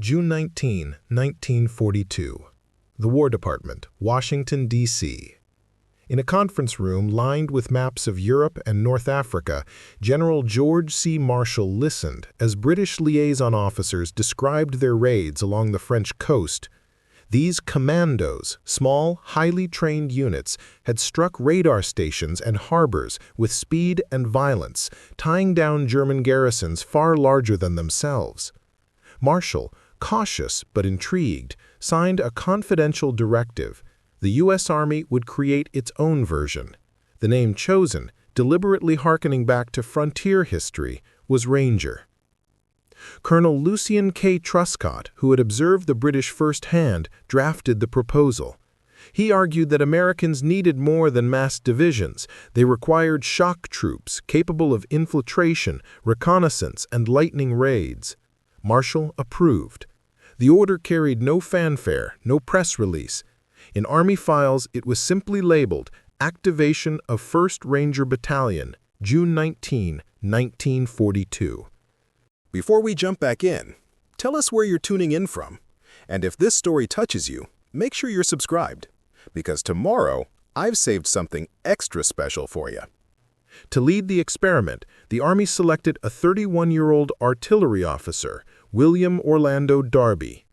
June 19, 1942. The War Department, Washington, D.C. In a conference room lined with maps of Europe and North Africa, General George C. Marshall listened as British liaison officers described their raids along the French coast. These commandos, small, highly trained units, had struck radar stations and harbors with speed and violence, tying down German garrisons far larger than themselves. Marshall, cautious but intrigued, signed a confidential directive. The U.S. Army would create its own version. The name chosen, deliberately hearkening back to frontier history, was Ranger. Colonel Lucien K. Truscott, who had observed the British firsthand, drafted the proposal. He argued that Americans needed more than mass divisions. They required shock troops capable of infiltration, reconnaissance, and lightning raids. Marshall approved. The order carried no fanfare, no press release. In Army files, it was simply labeled Activation of 1st Ranger Battalion, June 19, 1942. Before we jump back in, tell us where you're tuning in from. And if this story touches you, make sure you're subscribed, because tomorrow I've saved something extra special for you. To lead the experiment, the Army selected a 31-year-old artillery officer, William Orlando Darby.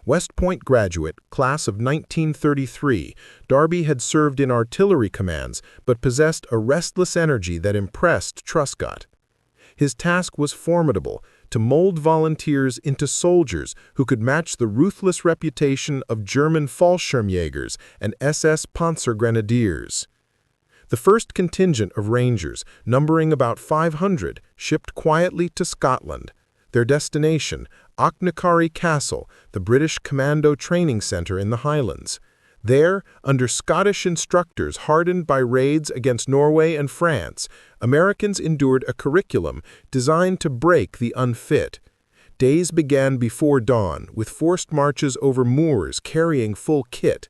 West Point graduate, class of 1933, Darby had served in artillery commands but possessed a restless energy that impressed Truscott. His task was formidable, to mold volunteers into soldiers who could match the ruthless reputation of German Fallschirmjägers and SS Panzergrenadiers. The first contingent of Rangers, numbering about 500, shipped quietly to Scotland. Their destination, Auchnacarry Castle, the British Commando training center in the Highlands. There, under Scottish instructors hardened by raids against Norway and France, Americans endured a curriculum designed to break the unfit. Days began before dawn, with forced marches over moors carrying full kit.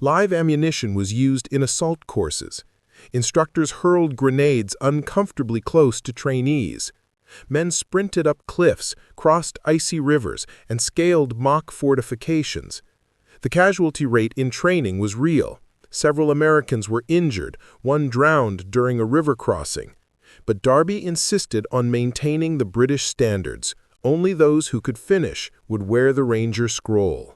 Live ammunition was used in assault courses. Instructors hurled grenades uncomfortably close to trainees. Men sprinted up cliffs, crossed icy rivers, and scaled mock fortifications. The casualty rate in training was real. Several Americans were injured, one drowned during a river crossing. But Darby insisted on maintaining the British standards. Only those who could finish would wear the Ranger scroll.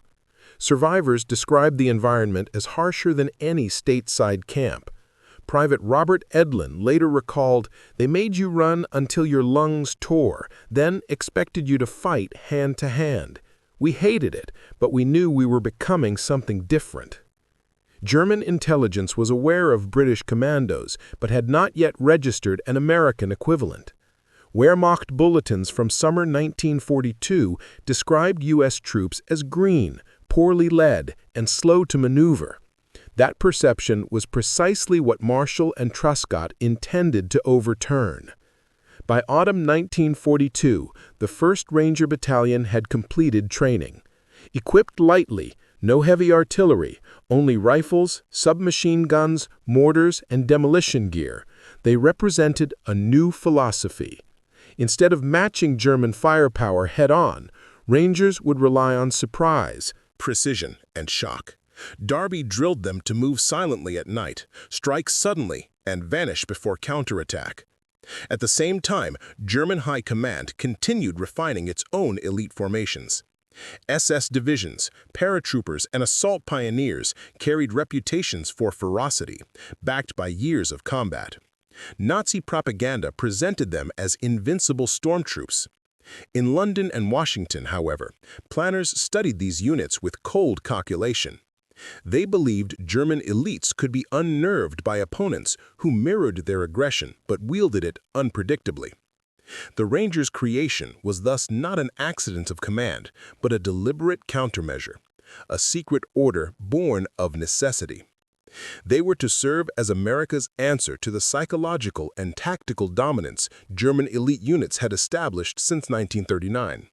Survivors described the environment as harsher than any stateside camp. Private Robert Edlin later recalled, "They made you run until your lungs tore, then expected you to fight hand to hand. We hated it, but we knew we were becoming something different." German intelligence was aware of British commandos, but had not yet registered an American equivalent. Wehrmacht bulletins from summer 1942 described U.S. troops as green, poorly led, and slow to maneuver. That perception was precisely what Marshall and Truscott intended to overturn. By autumn 1942, the 1st Ranger Battalion had completed training. Equipped lightly, no heavy artillery, only rifles, submachine guns, mortars, and demolition gear, they represented a new philosophy. Instead of matching German firepower head-on, Rangers would rely on surprise, Precision, and shock. Darby drilled them to move silently at night, strike suddenly, and vanish before counterattack. At the same time, German High Command continued refining its own elite formations. SS divisions, paratroopers, and assault pioneers carried reputations for ferocity, backed by years of combat. Nazi propaganda presented them as invincible stormtroops. In London and Washington, however, planners studied these units with cold calculation. They believed German elites could be unnerved by opponents who mirrored their aggression but wielded it unpredictably. The Rangers' creation was thus not an accident of command, but a deliberate countermeasure, a secret order born of necessity. They were to serve as America's answer to the psychological and tactical dominance German elite units had established since 1939.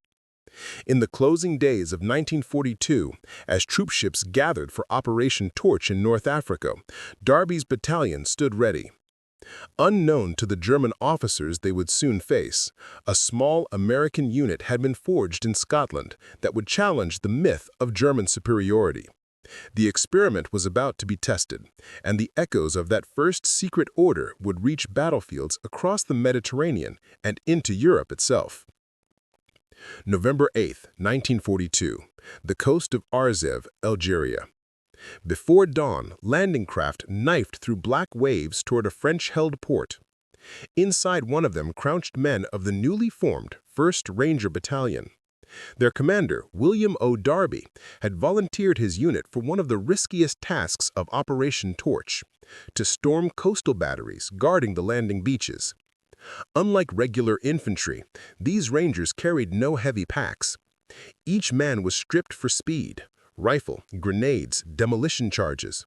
In the closing days of 1942, as troopships gathered for Operation Torch in North Africa, Darby's battalion stood ready. Unknown to the German officers they would soon face, a small American unit had been forged in Scotland that would challenge the myth of German superiority. The experiment was about to be tested, and the echoes of that first secret order would reach battlefields across the Mediterranean and into Europe itself. November 8, 1942, the coast of Arzev, Algeria. Before dawn, landing craft knifed through black waves toward a French-held port. Inside one of them crouched men of the newly formed 1st Ranger Battalion. Their commander, William O. Darby, had volunteered his unit for one of the riskiest tasks of Operation Torch, to storm coastal batteries guarding the landing beaches. Unlike regular infantry, these Rangers carried no heavy packs. Each man was stripped for speed, rifle, grenades, demolition charges.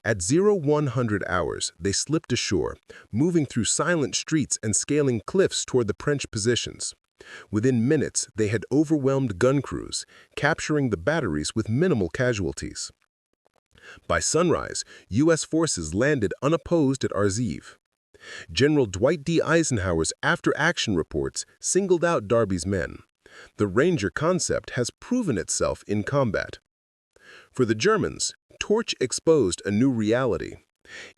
At 0100 hours, they slipped ashore, moving through silent streets and scaling cliffs toward the French positions. Within minutes, they had overwhelmed gun crews, capturing the batteries with minimal casualties. By sunrise, U.S. forces landed unopposed at Arzev. General Dwight D. Eisenhower's after-action reports singled out Darby's men. The Ranger concept has proven itself in combat. For the Germans, Torch exposed a new reality.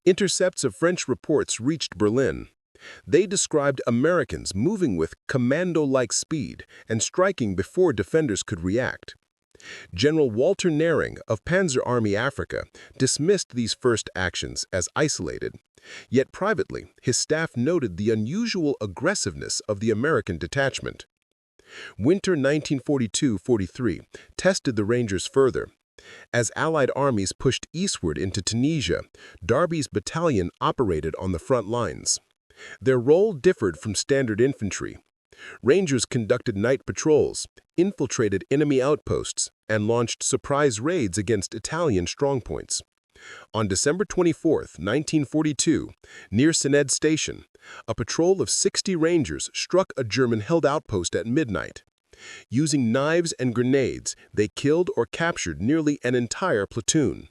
Intercepts of French reports reached Berlin. They described Americans moving with commando-like speed and striking before defenders could react. General Walter Nering of Panzer Army Africa dismissed these first actions as isolated. Yet privately, his staff noted the unusual aggressiveness of the American detachment. Winter 1942-43 tested the Rangers further. As Allied armies pushed eastward into Tunisia, Darby's battalion operated on the front lines. Their role differed from standard infantry. Rangers conducted night patrols, infiltrated enemy outposts, and launched surprise raids against Italian strongpoints. On December 24, 1942, near Sened Station, a patrol of 60 Rangers struck a German-held outpost at midnight. Using knives and grenades, they killed or captured nearly an entire platoon.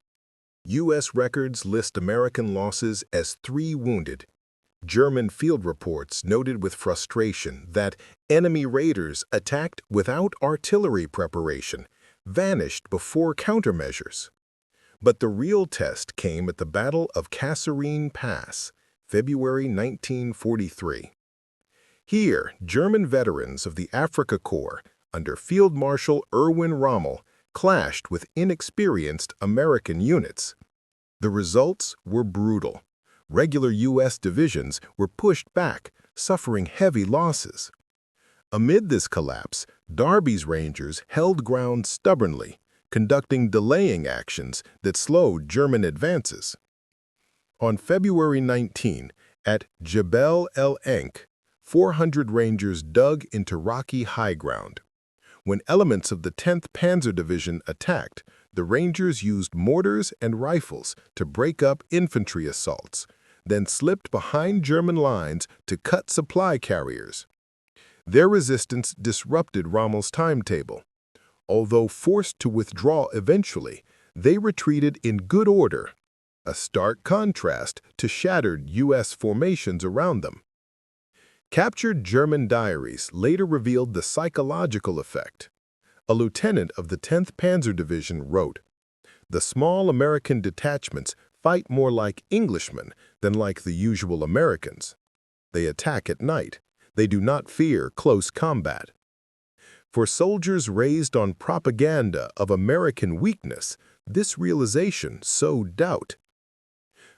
U.S. records list American losses as 3 wounded. German field reports noted with frustration that enemy raiders attacked without artillery preparation, vanished before countermeasures. But the real test came at the Battle of Kasserine Pass, February 1943. Here, German veterans of the Afrika Korps, under Field Marshal Erwin Rommel, clashed with inexperienced American units. The results were brutal. Regular U.S. divisions were pushed back, suffering heavy losses. Amid this collapse, Darby's Rangers held ground stubbornly, conducting delaying actions that slowed German advances. On February 19, at Jebel el Enk, 400 Rangers dug into rocky high ground. When elements of the 10th Panzer Division attacked, the Rangers used mortars and rifles to break up infantry assaults, then slipped behind German lines to cut supply carriers. Their resistance disrupted Rommel's timetable. Although forced to withdraw eventually, they retreated in good order, a stark contrast to shattered U.S. formations around them. Captured German diaries later revealed the psychological effect. A lieutenant of the 10th Panzer Division wrote, "The small American detachments fight more like Englishmen than like the usual Americans. They attack at night. They do not fear close combat." For soldiers raised on propaganda of American weakness, this realization sowed doubt.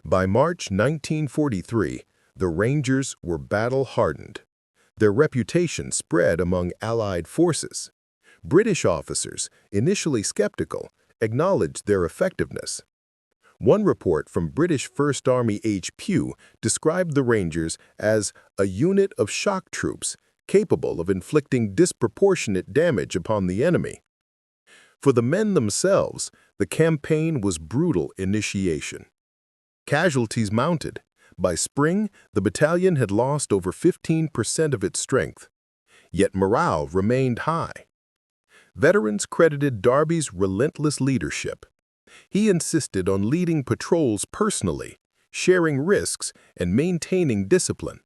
By March 1943, the Rangers were battle-hardened. Their reputation spread among Allied forces. British officers, initially skeptical, acknowledged their effectiveness. One report from British 1st Army HQ described the Rangers as a unit of shock troops capable of inflicting disproportionate damage upon the enemy. For the men themselves, the campaign was brutal initiation. Casualties mounted. By spring, the battalion had lost over 15% of its strength. Yet morale remained high. Veterans credited Darby's relentless leadership. He insisted on leading patrols personally, sharing risks and maintaining discipline.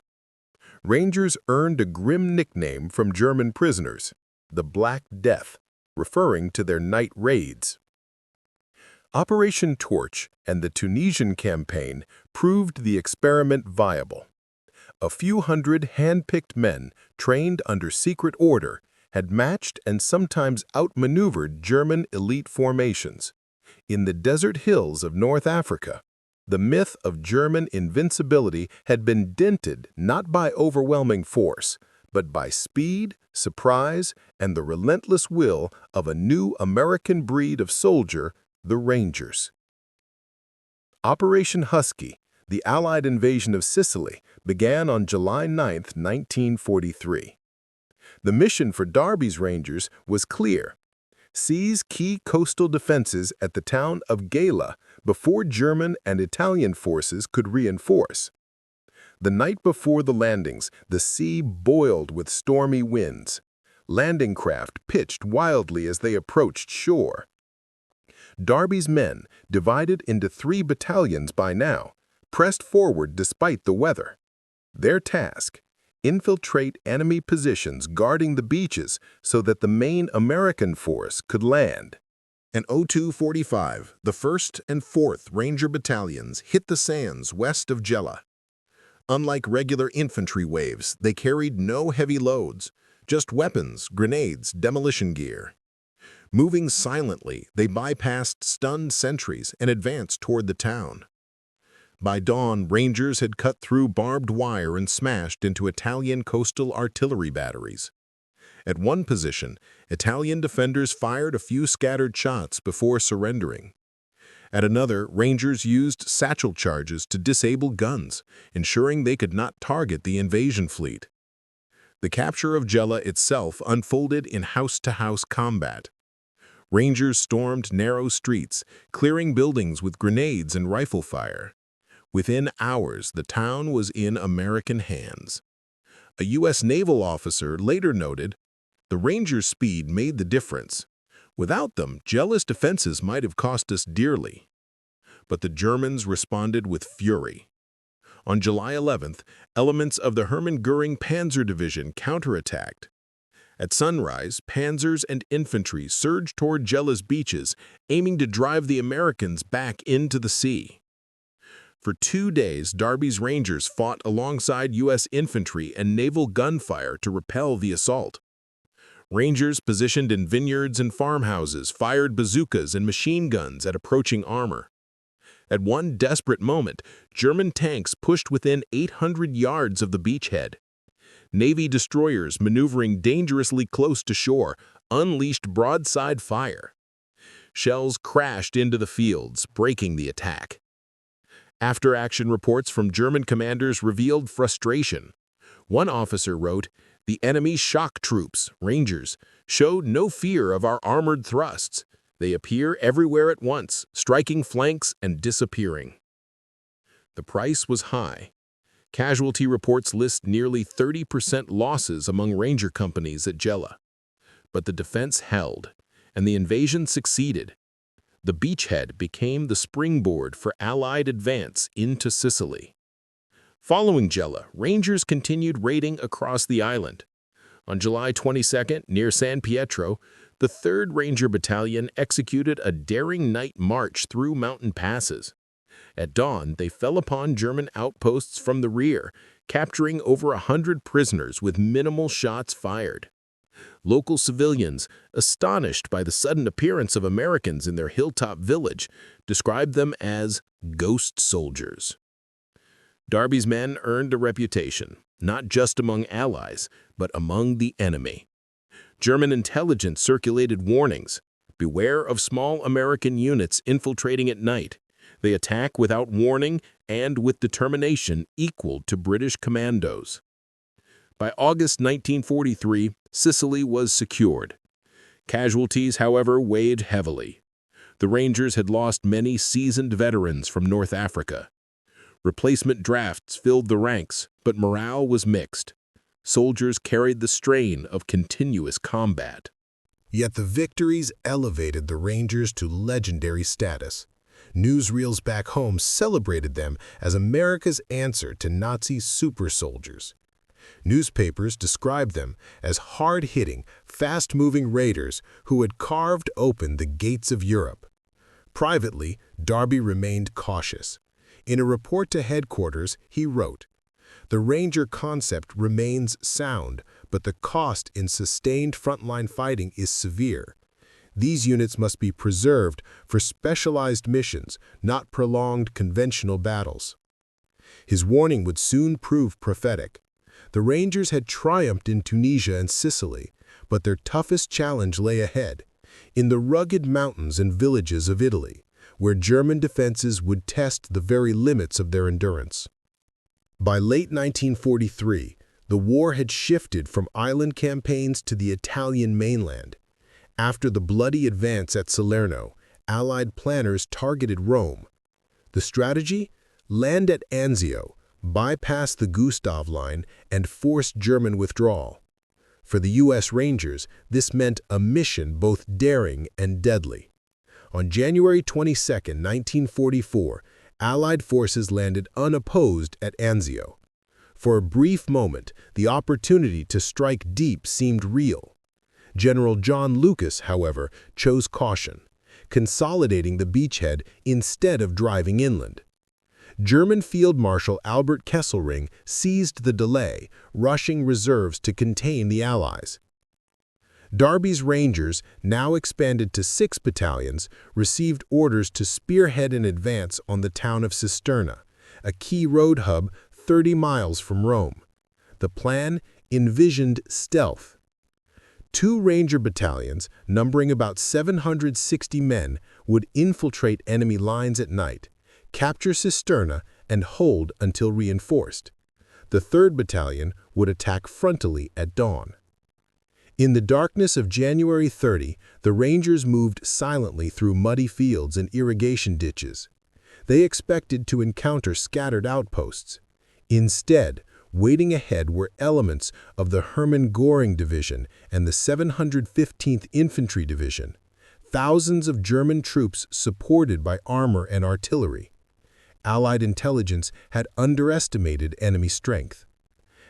Rangers earned a grim nickname from German prisoners, the Black Death, referring to their night raids. Operation Torch and the Tunisian campaign proved the experiment viable. A few hundred hand-picked men, trained under secret order, had matched and sometimes outmaneuvered German elite formations. In the desert hills of North Africa, the myth of German invincibility had been dented not by overwhelming force, but by speed, surprise, and the relentless will of a new American breed of soldier, the Rangers. Operation Husky, the Allied invasion of Sicily, began on July 9, 1943. The mission for Darby's Rangers was clear: seize key coastal defenses at the town of Gela before German and Italian forces could reinforce. The night before the landings, the sea boiled with stormy winds. Landing craft pitched wildly as they approached shore. Darby's men, divided into 3 battalions by now, pressed forward despite the weather. Their task: infiltrate enemy positions guarding the beaches so that the main American force could land. In 02:45, the 1st and 4th Ranger Battalions hit the sands west of Gela. Unlike regular infantry waves, they carried no heavy loads, just weapons, grenades, demolition gear. Moving silently, they bypassed stunned sentries and advanced toward the town. By dawn, Rangers had cut through barbed wire and smashed into Italian coastal artillery batteries. At one position, Italian defenders fired a few scattered shots before surrendering. At another, Rangers used satchel charges to disable guns, ensuring they could not target the invasion fleet. The capture of Gela itself unfolded in house-to-house combat. Rangers stormed narrow streets, clearing buildings with grenades and rifle fire. Within hours, the town was in American hands. A U.S. naval officer later noted, "The Rangers' speed made the difference. Without them, Gela's defenses might have cost us dearly." But the Germans responded with fury. On July 11th, elements of the Hermann Göring Panzer Division counterattacked. At sunrise, panzers and infantry surged toward Gela's beaches, aiming to drive the Americans back into the sea. For 2 days, Darby's Rangers fought alongside U.S. infantry and naval gunfire to repel the assault. Rangers positioned in vineyards and farmhouses fired bazookas and machine guns at approaching armor. At one desperate moment, German tanks pushed within 800 yards of the beachhead. Navy destroyers maneuvering dangerously close to shore unleashed broadside fire. Shells crashed into the fields, breaking the attack. After-action reports from German commanders revealed frustration. One officer wrote, "The enemy's shock troops, Rangers, showed no fear of our armored thrusts. They appear everywhere at once, striking flanks and disappearing." The price was high. Casualty reports list nearly 30% losses among Ranger companies at Gela. But the defense held, and the invasion succeeded. The beachhead became the springboard for Allied advance into Sicily. Following Gela, Rangers continued raiding across the island. On July 22nd, near San Pietro, the 3rd Ranger Battalion executed a daring night march through mountain passes. At dawn, they fell upon German outposts from the rear, capturing over 100 prisoners with minimal shots fired. Local civilians, astonished by the sudden appearance of Americans in their hilltop village, described them as ghost soldiers. Darby's men earned a reputation, not just among allies, but among the enemy. German intelligence circulated warnings: beware of small American units infiltrating at night. They attack without warning and with determination equal to British Commandos. By August 1943, Sicily was secured. Casualties, however, weighed heavily. The Rangers had lost many seasoned veterans from North Africa. Replacement drafts filled the ranks, but morale was mixed. Soldiers carried the strain of continuous combat. Yet the victories elevated the Rangers to legendary status. Newsreels back home celebrated them as America's answer to Nazi super soldiers. Newspapers described them as hard-hitting, fast-moving raiders who had carved open the gates of Europe. Privately, Darby remained cautious. In a report to headquarters, he wrote, "The Ranger concept remains sound, but the cost in sustained frontline fighting is severe. These units must be preserved for specialized missions, not prolonged conventional battles." His warning would soon prove prophetic. The Rangers had triumphed in Tunisia and Sicily, but their toughest challenge lay ahead, in the rugged mountains and villages of Italy, where German defenses would test the very limits of their endurance. By late 1943, the war had shifted from island campaigns to the Italian mainland. After the bloody advance at Salerno, Allied planners targeted Rome. The strategy? Land at Anzio, bypass the Gustav Line, and force German withdrawal. For the U.S. Rangers, this meant a mission both daring and deadly. On January 22, 1944, Allied forces landed unopposed at Anzio. For a brief moment, the opportunity to strike deep seemed real. General John Lucas, however, chose caution, consolidating the beachhead instead of driving inland. German Field Marshal Albert Kesselring seized the delay, rushing reserves to contain the Allies. Darby's Rangers, now expanded to 6 battalions, received orders to spearhead an advance on the town of Cisterna, a key road hub 30 miles from Rome. The plan envisioned stealth. 2 Ranger battalions, numbering about 760 men, would infiltrate enemy lines at night, capture Cisterna, and hold until reinforced. The 3rd Battalion would attack frontally at dawn. In the darkness of January 30, the Rangers moved silently through muddy fields and irrigation ditches. They expected to encounter scattered outposts. Instead, waiting ahead were elements of the Hermann Göring Division and the 715th Infantry Division, thousands of German troops supported by armor and artillery. Allied intelligence had underestimated enemy strength.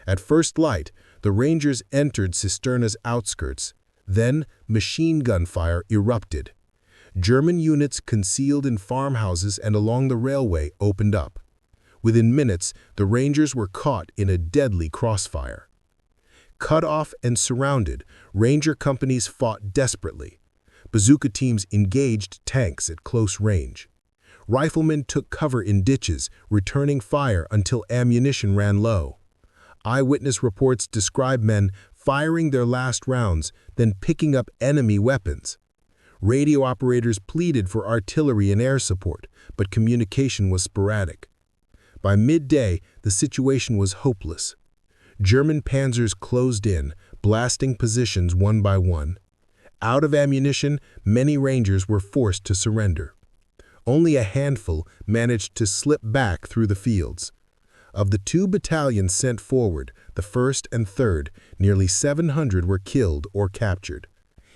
At first light, the Rangers entered Cisterna's outskirts. Then, machine gun fire erupted. German units concealed in farmhouses and along the railway opened up. Within minutes, the Rangers were caught in a deadly crossfire. Cut off and surrounded, Ranger companies fought desperately. Bazooka teams engaged tanks at close range. Riflemen took cover in ditches, returning fire until ammunition ran low. Eyewitness reports describe men firing their last rounds, then picking up enemy weapons. Radio operators pleaded for artillery and air support, but communication was sporadic. By midday, the situation was hopeless. German panzers closed in, blasting positions one by one. Out of ammunition, many Rangers were forced to surrender. Only a handful managed to slip back through the fields. Of the 2 battalions sent forward, the 1st and 3rd, nearly 700 were killed or captured.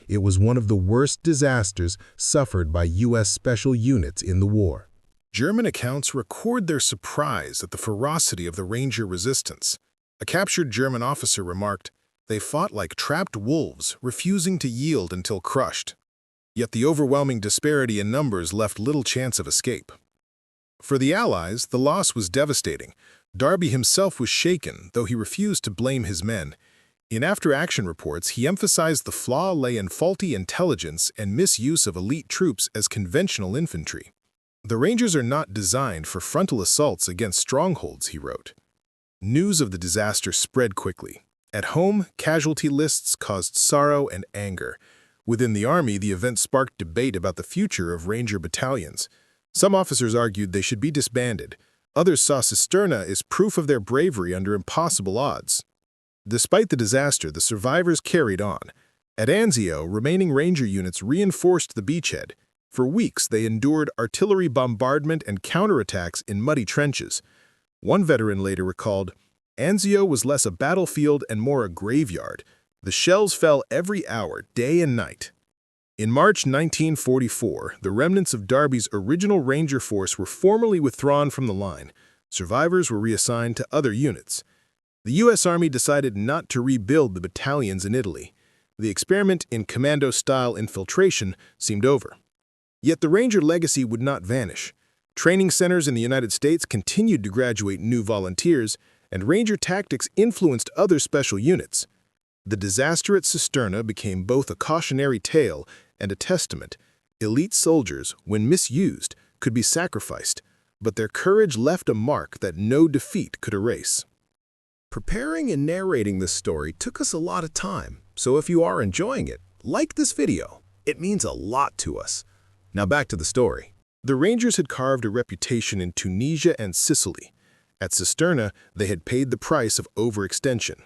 It was one of the worst disasters suffered by U.S. special units in the war. German accounts record their surprise at the ferocity of the Ranger resistance. A captured German officer remarked, "They fought like trapped wolves, refusing to yield until crushed." Yet the overwhelming disparity in numbers left little chance of escape. For the Allies, the loss was devastating. Darby himself was shaken, though he refused to blame his men. In after-action reports, he emphasized the flaw lay in faulty intelligence and misuse of elite troops as conventional infantry. "The Rangers are not designed for frontal assaults against strongholds," he wrote. News of the disaster spread quickly. At home, casualty lists caused sorrow and anger. Within the Army, the event sparked debate about the future of Ranger battalions. Some officers argued they should be disbanded. Others saw Cisterna as proof of their bravery under impossible odds. Despite the disaster, the survivors carried on. At Anzio, remaining Ranger units reinforced the beachhead. For weeks, they endured artillery bombardment and counterattacks in muddy trenches. One veteran later recalled, "Anzio was less a battlefield and more a graveyard. The shells fell every hour, day and night." In March 1944, the remnants of Darby's original Ranger force were formally withdrawn from the line. Survivors were reassigned to other units. The U.S. Army decided not to rebuild the battalions in Italy. The experiment in commando-style infiltration seemed over. Yet the Ranger legacy would not vanish. Training centers in the United States continued to graduate new volunteers, and Ranger tactics influenced other special units. The disaster at Cisterna became both a cautionary tale and a testament. Elite soldiers, when misused, could be sacrificed, but their courage left a mark that no defeat could erase. Preparing and narrating this story took us a lot of time, so if you are enjoying it, like this video. It means a lot to us. Now back to the story. The Rangers had carved a reputation in Tunisia and Sicily. At Cisterna, they had paid the price of overextension.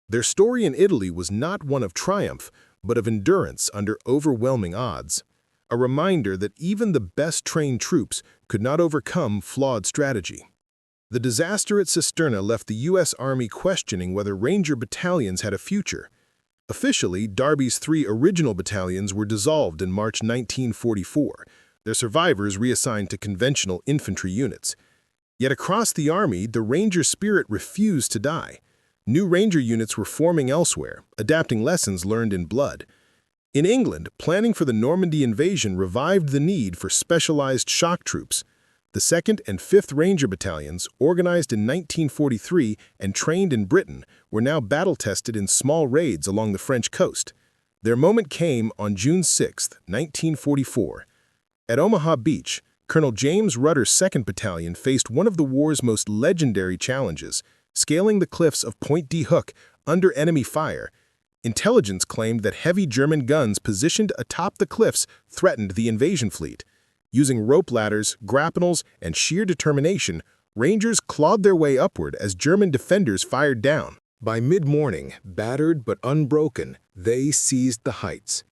Their story in Italy was not one of triumph, but of endurance under overwhelming odds. A reminder that even the best-trained troops could not overcome flawed strategy. The disaster at Cisterna left the U.S. Army questioning whether Ranger battalions had a future. Officially, Darby's 3 original battalions were dissolved in March 1944, their survivors reassigned to conventional infantry units. Yet across the Army, the Ranger spirit refused to die. New Ranger units were forming elsewhere, adapting lessons learned in blood. In England, planning for the Normandy invasion revived the need for specialized shock troops. The 2nd and 5th Ranger Battalions, organized in 1943 and trained in Britain, were now battle-tested in small raids along the French coast. Their moment came on June 6, 1944. At Omaha Beach, Colonel James Rutter's 2nd Battalion faced one of the war's most legendary challenges, scaling the cliffs of Pointe du Hoc under enemy fire. Intelligence claimed that heavy German guns positioned atop the cliffs threatened the invasion fleet. Using rope ladders, grapnels, and sheer determination, Rangers clawed their way upward as German defenders fired down. By mid-morning, battered but unbroken, they seized the heights.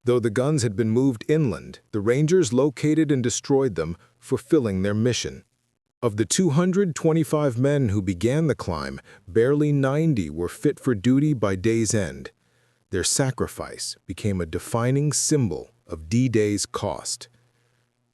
Though the guns had been moved inland, the Rangers located and destroyed them, fulfilling their mission. Of the 225 men who began the climb, barely 90 were fit for duty by day's end. Their sacrifice became a defining symbol of D-Day's cost.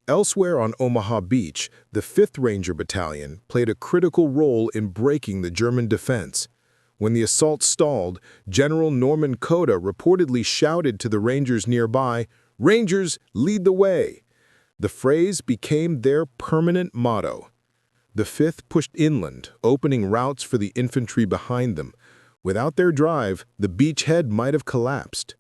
Elsewhere on Omaha Beach, the 5th Ranger Battalion played a critical role in breaking the German defense. When the assault stalled, General Norman Cota reportedly shouted to the Rangers nearby, "Rangers, lead the way!" The phrase became their permanent motto. The 5th pushed inland, opening routes for the infantry behind them. Without their drive, the beachhead might have collapsed.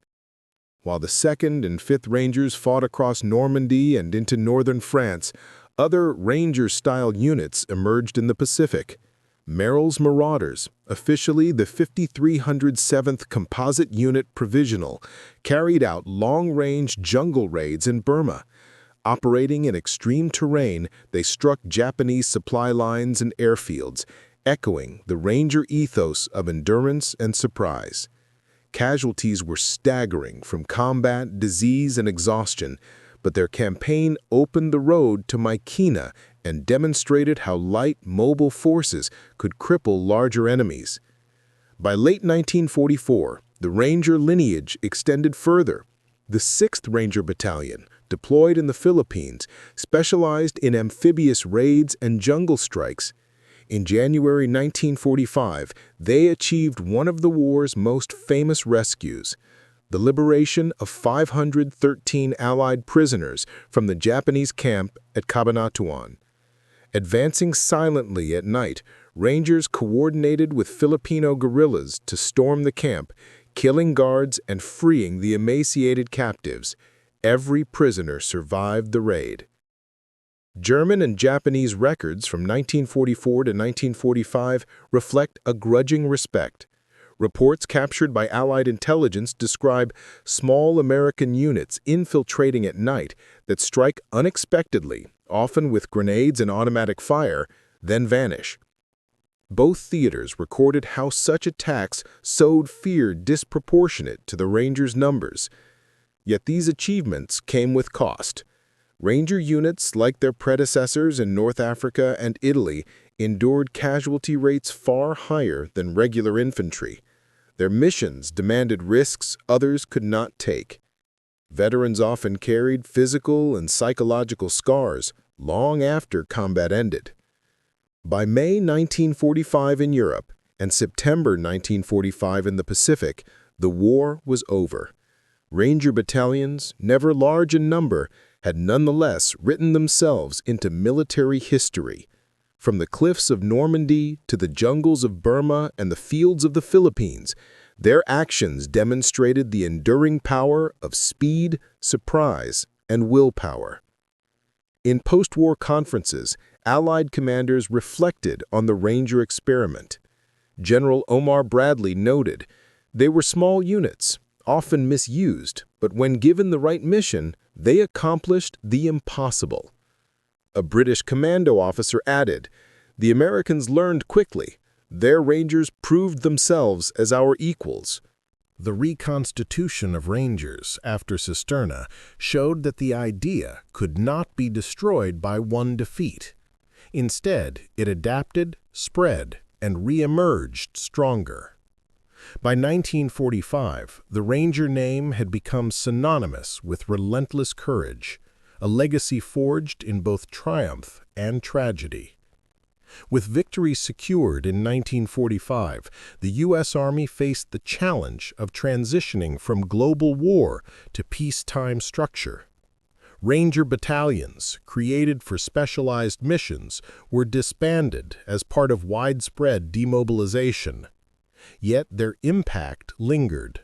While the 2nd and 5th Rangers fought across Normandy and into northern France, other Ranger-style units emerged in the Pacific. Merrill's Marauders, officially the 5307th Composite Unit Provisional, carried out long-range jungle raids in Burma. Operating in extreme terrain, they struck Japanese supply lines and airfields, echoing the Ranger ethos of endurance and surprise. Casualties were staggering from combat, disease, and exhaustion, but their campaign opened the road to Mykeena and demonstrated how light, mobile forces could cripple larger enemies. By late 1944, the Ranger lineage extended further. The 6th Ranger Battalion, deployed in the Philippines, specialized in amphibious raids and jungle strikes. In January 1945, they achieved one of the war's most famous rescues, the liberation of 513 Allied prisoners from the Japanese camp at Cabanatuan. Advancing silently at night, Rangers coordinated with Filipino guerrillas to storm the camp, killing guards and freeing the emaciated captives. Every prisoner survived the raid. German and Japanese records from 1944 to 1945 reflect a grudging respect. Reports captured by Allied intelligence describe small American units infiltrating at night that strike unexpectedly, often with grenades and automatic fire, then vanish. Both theaters recorded how such attacks sowed fear disproportionate to the Rangers' numbers. Yet these achievements came with cost. Ranger units, like their predecessors in North Africa and Italy, endured casualty rates far higher than regular infantry. Their missions demanded risks others could not take. Veterans often carried physical and psychological scars long after combat ended. By May 1945 in Europe and September 1945 in the Pacific, the war was over. Ranger battalions, never large in number, had nonetheless written themselves into military history. From the cliffs of Normandy to the jungles of Burma and the fields of the Philippines, their actions demonstrated the enduring power of speed, surprise, and willpower. In post-war conferences, Allied commanders reflected on the Ranger experiment. General Omar Bradley noted, "They were small units, often misused, but when given the right mission, they accomplished the impossible." A British commando officer added, "The Americans learned quickly. Their Rangers proved themselves as our equals." The reconstitution of Rangers after Cisterna showed that the idea could not be destroyed by one defeat. Instead, it adapted, spread, and re-emerged stronger. By 1945, the Ranger name had become synonymous with relentless courage, a legacy forged in both triumph and tragedy. With victory secured in 1945, the U.S. Army faced the challenge of transitioning from global war to peacetime structure. Ranger battalions, created for specialized missions, were disbanded as part of widespread demobilization. Yet their impact lingered.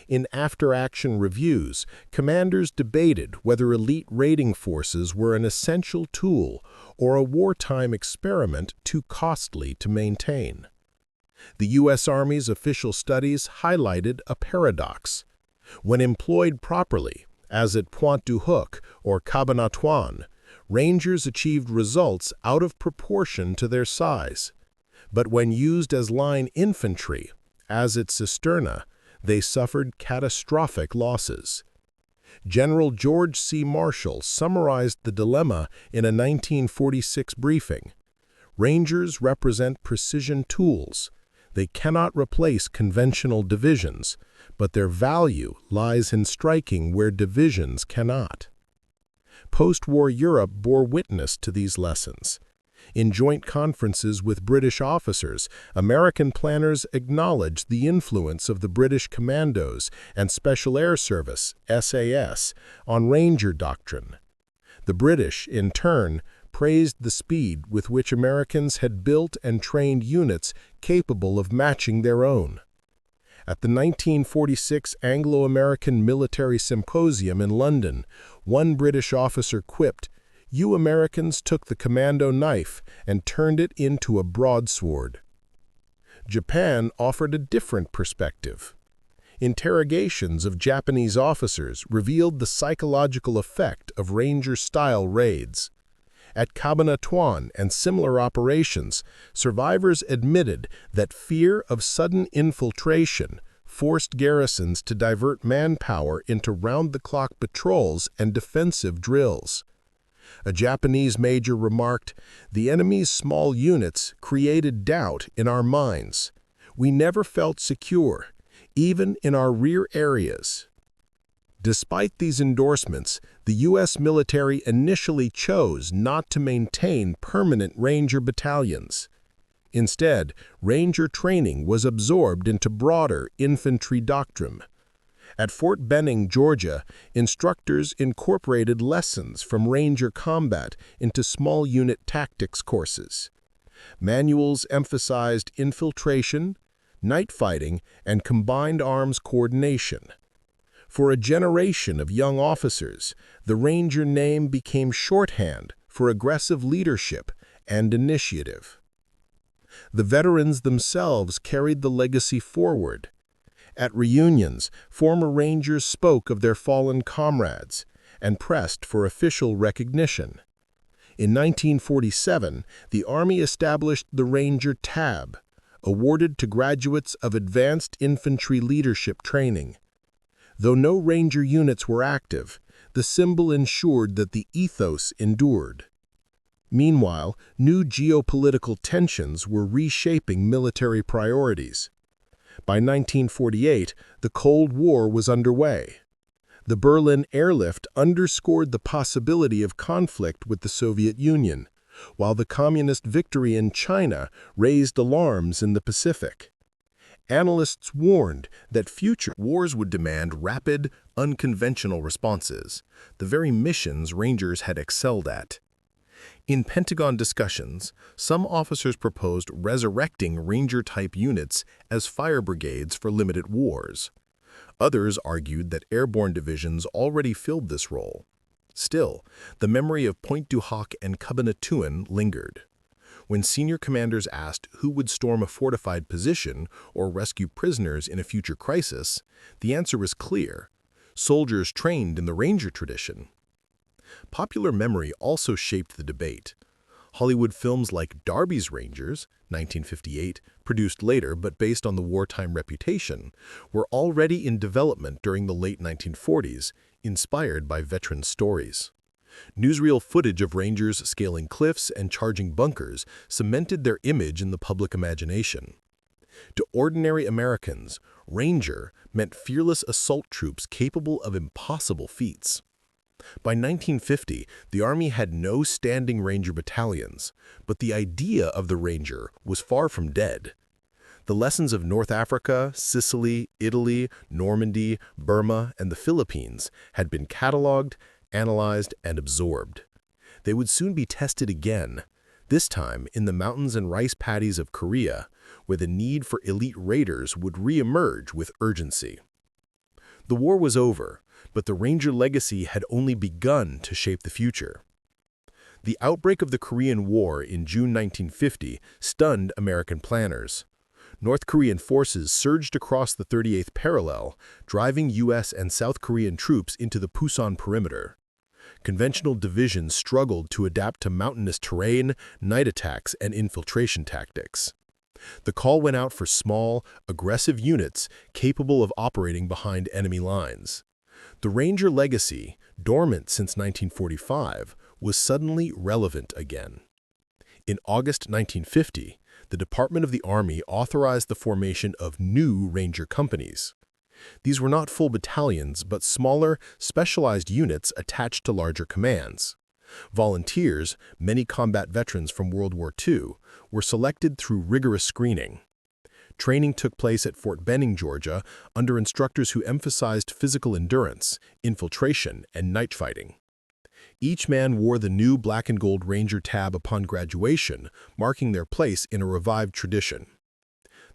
In after-action reviews, commanders debated whether elite raiding forces were an essential tool or a wartime experiment too costly to maintain. The U.S. Army's official studies highlighted a paradox. When employed properly, as at Pointe du Hoc or Cabanatuan, Rangers achieved results out of proportion to their size. But when used as line infantry, as at Cisterna, they suffered catastrophic losses. General George C. Marshall summarized the dilemma in a 1946 briefing. Rangers represent precision tools. They cannot replace conventional divisions, but their value lies in striking where divisions cannot. Post-war Europe bore witness to these lessons. In joint conferences with British officers, American planners acknowledged the influence of the British Commandos and Special Air Service, SAS, on Ranger doctrine. The British, in turn, praised the speed with which Americans had built and trained units capable of matching their own. At the 1946 Anglo-American Military Symposium in London, one British officer quipped, "You Americans took the commando knife and turned it into a broadsword." Japan offered a different perspective. Interrogations of Japanese officers revealed the psychological effect of Ranger-style raids. At Cabanatuan and similar operations, survivors admitted that fear of sudden infiltration forced garrisons to divert manpower into round-the-clock patrols and defensive drills. A Japanese major remarked, "The enemy's small units created doubt in our minds. We never felt secure, even in our rear areas." Despite these endorsements, the U.S. military initially chose not to maintain permanent Ranger battalions. Instead, Ranger training was absorbed into broader infantry doctrine. At Fort Benning, Georgia, instructors incorporated lessons from Ranger combat into small unit tactics courses. Manuals emphasized infiltration, night fighting, and combined arms coordination. For a generation of young officers, the Ranger name became shorthand for aggressive leadership and initiative. The veterans themselves carried the legacy forward. At reunions, former Rangers spoke of their fallen comrades and pressed for official recognition. In 1947, the Army established the Ranger Tab, awarded to graduates of advanced infantry leadership training. Though no Ranger units were active, the symbol ensured that the ethos endured. Meanwhile, new geopolitical tensions were reshaping military priorities. By 1948, the Cold War was underway. The Berlin airlift underscored the possibility of conflict with the Soviet Union, while the communist victory in China raised alarms in the Pacific. Analysts warned that future wars would demand rapid, unconventional responses, the very missions Rangers had excelled at. In Pentagon discussions, some officers proposed resurrecting Ranger-type units as fire brigades for limited wars. Others argued that airborne divisions already filled this role. Still, the memory of Pointe du Hoc and Cabanatuan lingered. When senior commanders asked who would storm a fortified position or rescue prisoners in a future crisis, the answer was clear: soldiers trained in the Ranger tradition. Popular memory also shaped the debate. Hollywood films like Darby's Rangers, 1958, produced later but based on the wartime reputation, were already in development during the late 1940s, inspired by veteran stories. Newsreel footage of Rangers scaling cliffs and charging bunkers cemented their image in the public imagination. To ordinary Americans, Ranger meant fearless assault troops capable of impossible feats. By 1950, the Army had no standing Ranger battalions, but the idea of the Ranger was far from dead. The lessons of North Africa, Sicily, Italy, Normandy, Burma, and the Philippines had been cataloged, analyzed, and absorbed. They would soon be tested again, this time in the mountains and rice paddies of Korea, where the need for elite raiders would re-emerge with urgency. The war was over, but the Ranger legacy had only begun to shape the future. The outbreak of the Korean War in June 1950 stunned American planners. North Korean forces surged across the 38th parallel, driving U.S. and South Korean troops into the Pusan perimeter. Conventional divisions struggled to adapt to mountainous terrain, night attacks, and infiltration tactics. The call went out for small, aggressive units capable of operating behind enemy lines. The Ranger legacy, dormant since 1945, was suddenly relevant again. In August 1950, the Department of the Army authorized the formation of new Ranger companies. These were not full battalions, but smaller, specialized units attached to larger commands. Volunteers, many combat veterans from World War II, were selected through rigorous screening. Training took place at Fort Benning, Georgia, under instructors who emphasized physical endurance, infiltration, and night fighting. Each man wore the new black and gold Ranger tab upon graduation, marking their place in a revived tradition.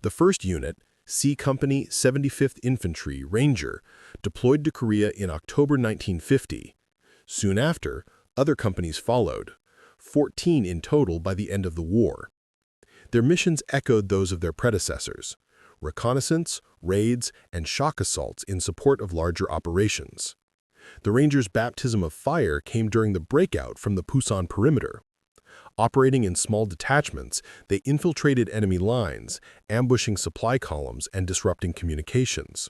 The first unit, C Company 75th Infantry Ranger, deployed to Korea in October 1950. Soon after, other companies followed, 14 in total by the end of the war. Their missions echoed those of their predecessors: reconnaissance, raids, and shock assaults in support of larger operations. The Rangers' baptism of fire came during the breakout from the Pusan perimeter. Operating in small detachments, they infiltrated enemy lines, ambushing supply columns and disrupting communications.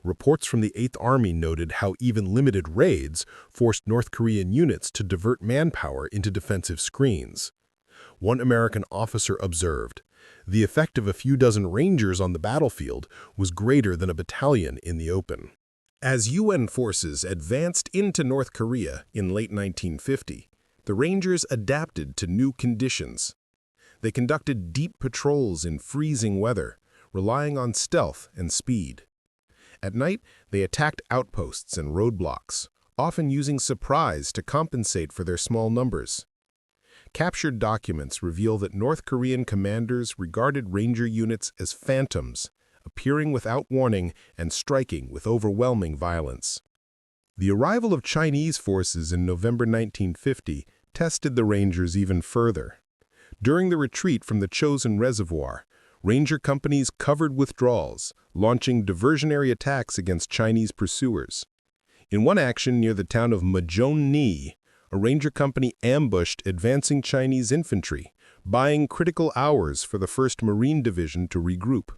Reports from the 8th Army noted how even limited raids forced North Korean units to divert manpower into defensive screens. One American officer observed, "The effect of a few dozen Rangers on the battlefield was greater than a battalion in the open." As UN forces advanced into North Korea in late 1950, the Rangers adapted to new conditions. They conducted deep patrols in freezing weather, relying on stealth and speed. At night, they attacked outposts and roadblocks, often using surprise to compensate for their small numbers. Captured documents reveal that North Korean commanders regarded Ranger units as phantoms, appearing without warning and striking with overwhelming violence. The arrival of Chinese forces in November 1950 tested the Rangers even further. During the retreat from the Chosin Reservoir, Ranger companies covered withdrawals, launching diversionary attacks against Chinese pursuers. In one action near the town of Majon-ni, a Ranger company ambushed advancing Chinese infantry, buying critical hours for the 1st Marine Division to regroup.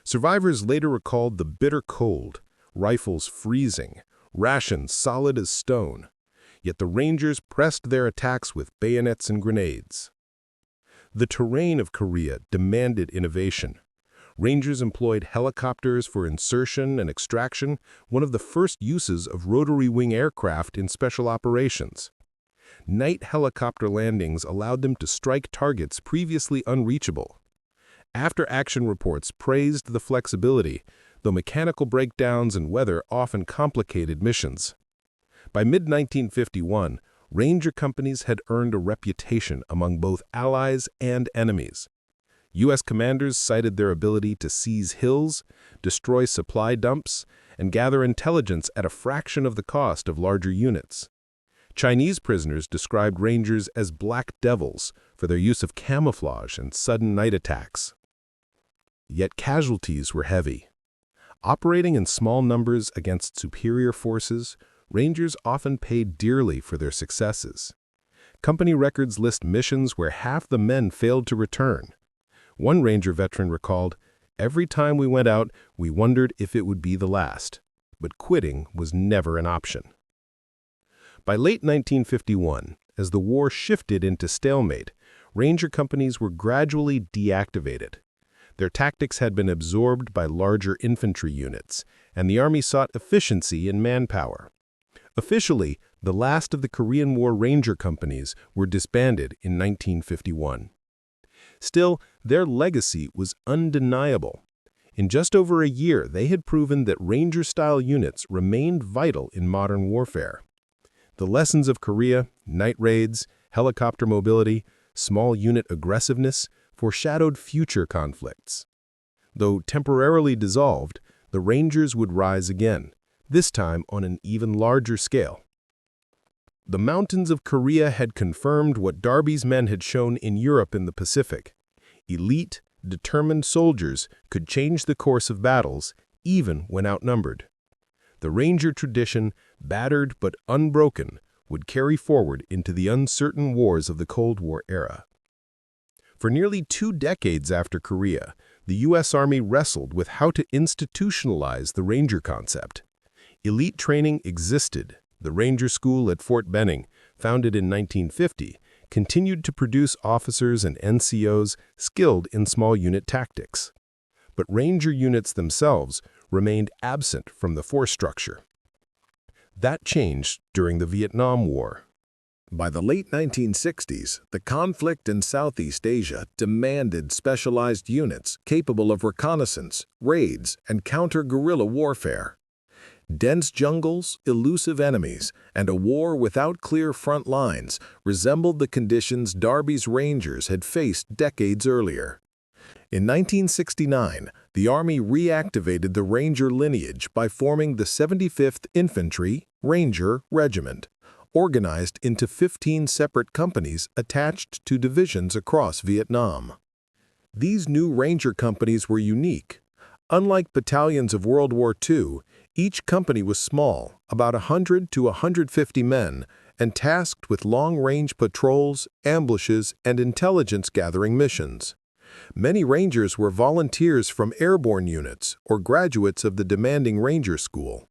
Survivors later recalled the bitter cold, rifles freezing, rations solid as stone. Yet the Rangers pressed their attacks with bayonets and grenades. The terrain of Korea demanded innovation. Rangers employed helicopters for insertion and extraction, one of the first uses of rotary-wing aircraft in special operations. Night helicopter landings allowed them to strike targets previously unreachable. After-action reports praised the flexibility, though mechanical breakdowns and weather often complicated missions. By mid-1951, Ranger companies had earned a reputation among both allies and enemies. U.S. commanders cited their ability to seize hills, destroy supply dumps, and gather intelligence at a fraction of the cost of larger units. Chinese prisoners described Rangers as black devils for their use of camouflage and sudden night attacks. Yet casualties were heavy. Operating in small numbers against superior forces, Rangers often paid dearly for their successes. Company records list missions where half the men failed to return. One Ranger veteran recalled, "Every time we went out, we wondered if it would be the last, but quitting was never an option." By late 1951, as the war shifted into stalemate, Ranger companies were gradually deactivated. Their tactics had been absorbed by larger infantry units, and the Army sought efficiency in manpower. Officially, the last of the Korean War Ranger companies were disbanded in 1951. Still, their legacy was undeniable. In just over a year, they had proven that Ranger-style units remained vital in modern warfare. The lessons of Korea, night raids, helicopter mobility, small unit aggressiveness, foreshadowed future conflicts. Though temporarily dissolved, the Rangers would rise again, this time on an even larger scale. The mountains of Korea had confirmed what Darby's men had shown in Europe and the Pacific. Elite, determined soldiers could change the course of battles, even when outnumbered. The Ranger tradition, battered but unbroken, would carry forward into the uncertain wars of the Cold War era. For nearly 2 decades after Korea, the U.S. Army wrestled with how to institutionalize the Ranger concept. Elite training existed. The Ranger School at Fort Benning, founded in 1950, continued to produce officers and NCOs skilled in small unit tactics. But Ranger units themselves remained absent from the force structure. That changed during the Vietnam War. By the late 1960s, the conflict in Southeast Asia demanded specialized units capable of reconnaissance, raids, and counter-guerrilla warfare. Dense jungles, elusive enemies, and a war without clear front lines resembled the conditions Darby's Rangers had faced decades earlier. In 1969, the Army reactivated the Ranger lineage by forming the 75th Infantry Ranger Regiment, organized into 15 separate companies attached to divisions across Vietnam. These new Ranger companies were unique. Unlike battalions of World War II, each company was small, about 100 to 150 men, and tasked with long-range patrols, ambushes, and intelligence-gathering missions. Many Rangers were volunteers from airborne units or graduates of the demanding Ranger School.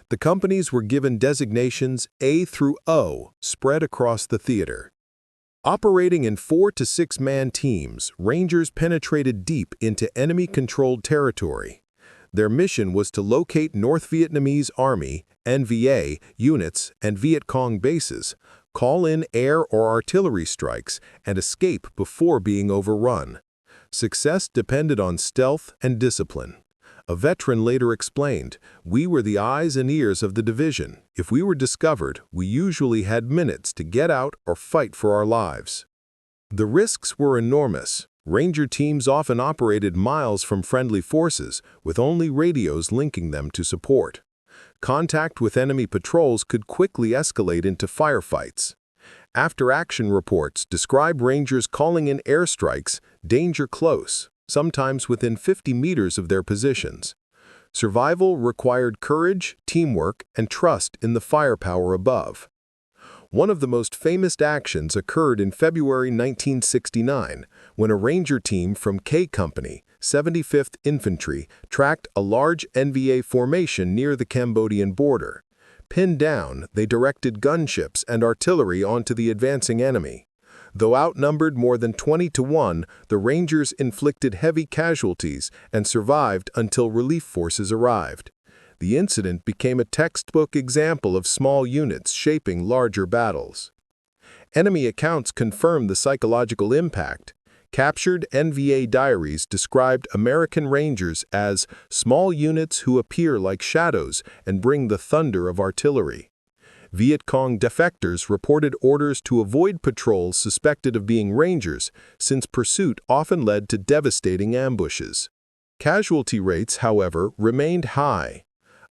The companies were given designations A through O spread across the theater. Operating in 4 to 6-man teams, Rangers penetrated deep into enemy-controlled territory. Their mission was to locate North Vietnamese Army, NVA, units and Viet Cong bases, call in air or artillery strikes, and escape before being overrun. Success depended on stealth and discipline. A veteran later explained, "We were the eyes and ears of the division. If we were discovered, we usually had minutes to get out or fight for our lives." The risks were enormous. Ranger teams often operated miles from friendly forces, with only radios linking them to support. Contact with enemy patrols could quickly escalate into firefights. After-action reports describe Rangers calling in airstrikes, danger close, sometimes within 50 meters of their positions. Survival required courage, teamwork, and trust in the firepower above. One of the most famous actions occurred in February 1969, when a Ranger team from K Company, 75th Infantry, tracked a large NVA formation near the Cambodian border. Pinned down, they directed gunships and artillery onto the advancing enemy. Though outnumbered more than 20 to 1, the Rangers inflicted heavy casualties and survived until relief forces arrived. The incident became a textbook example of small units shaping larger battles. Enemy accounts confirmed the psychological impact. Captured NVA diaries described American Rangers as small units who appear like shadows and bring the thunder of artillery. Viet Cong defectors reported orders to avoid patrols suspected of being Rangers, since pursuit often led to devastating ambushes. Casualty rates, however, remained high.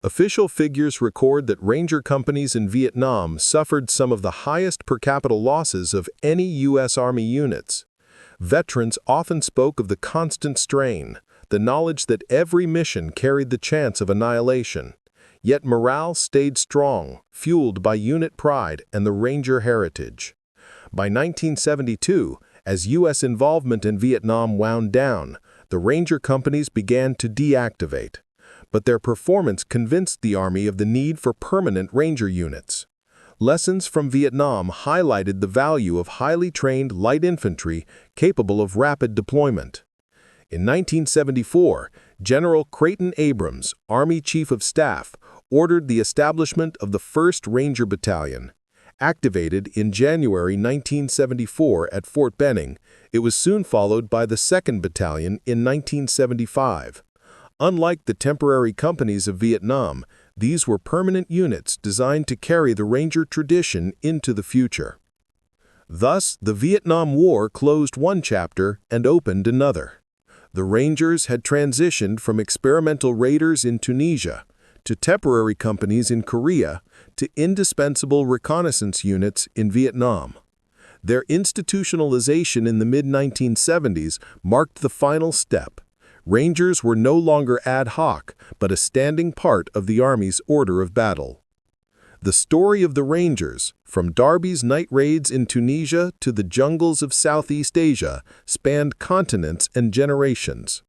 Official figures record that Ranger companies in Vietnam suffered some of the highest per capita losses of any U.S. Army units. Veterans often spoke of the constant strain, the knowledge that every mission carried the chance of annihilation. Yet morale stayed strong, fueled by unit pride and the Ranger heritage. By 1972, as U.S. involvement in Vietnam wound down, the Ranger companies began to deactivate. But their performance convinced the Army of the need for permanent Ranger units. Lessons from Vietnam highlighted the value of highly trained light infantry capable of rapid deployment. In 1974, General Creighton Abrams, Army Chief of Staff, ordered the establishment of the 1st Ranger Battalion. Activated in January 1974 at Fort Benning, it was soon followed by the 2nd Battalion in 1975. Unlike the temporary companies of Vietnam, these were permanent units designed to carry the Ranger tradition into the future. Thus, the Vietnam War closed one chapter and opened another. The Rangers had transitioned from experimental raiders in Tunisia to temporary companies in Korea to indispensable reconnaissance units in Vietnam. Their institutionalization in the mid-1970s marked the final step. Rangers were no longer ad hoc, but a standing part of the Army's order of battle. The story of the Rangers, from Darby's night raids in Tunisia to the jungles of Southeast Asia, spanned continents and generations.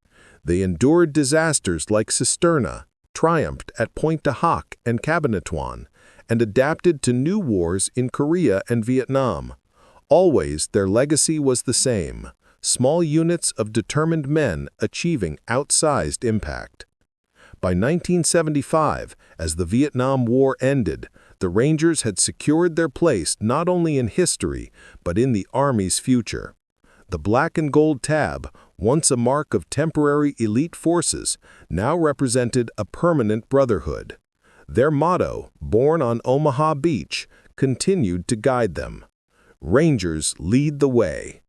They endured disasters like Cisterna, triumphed at Pointe du Hoc and Cabanatuan, and adapted to new wars in Korea and Vietnam. Always, their legacy was the same: small units of determined men achieving outsized impact. By 1975, as the Vietnam War ended, the Rangers had secured their place not only in history, but in the Army's future. The black and gold tab, once a mark of temporary elite forces, now represented a permanent brotherhood. Their motto, born on Omaha Beach, continued to guide them: Rangers lead the way.